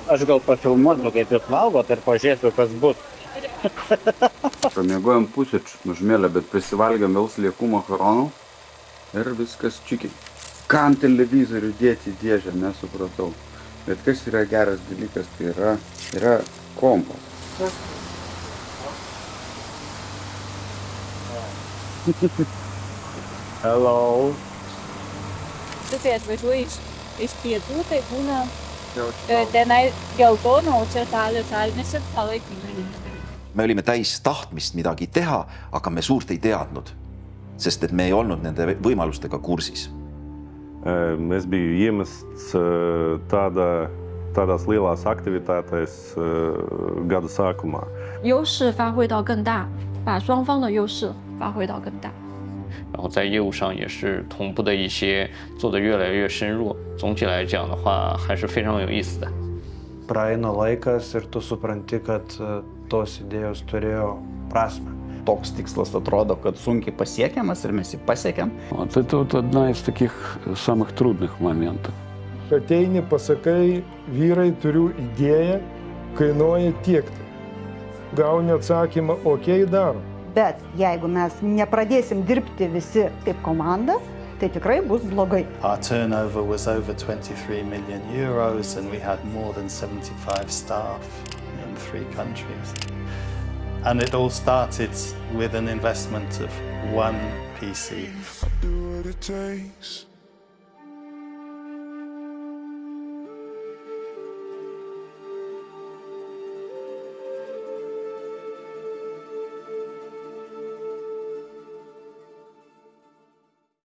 Aš gal pafilmuosiu, kaip jūs valgot ir pažiūrėsiu, kas bus. Pamiegojom pusryčius mažumėlę, bet prisivalgėm vėl sliekų makaronų ir viskas čiukiai. Kam televizorių dėti į dėžę, nesupratau. Bet kas yra geras dalykas, tai yra kompas. Hello. Tu kai atvažiuoji iš pietų, tai būna tenai geltono, o čia žalinis ir palaikymai. Me olime täis tahtmist midagi teha, aga me suurt ei teadnud, sest et me ei olnud nende võimalustega kursis. Es biju iemests tādās lielās aktivitātēs gada sākumā. 优势发挥到更大，把双方的优势发挥到更大。然后在业务上也是同步的一些做得越来越深入。总体来讲的话，还是非常有意思的。Praeina laikas ir tu supranti, kad tos idėjos turėjo prasmę. Toks tikslas atrodo, kad sunkiai pasiekiamas ir mes jį pasiekėm. Это вот одна из таких самых трудных моментов. Ateini, pasakai, vyrai, turiu idėją, kainuoja tiek. Gauni atsakymą, okei, darom. Bet jeigu mes nepradėsim dirbti visi kaip komanda, tai tikrai bus blogai. Our turnover was over 23 million euros and we had more than 75 staff in 3 countries. And it all started with an investment of 1 PC.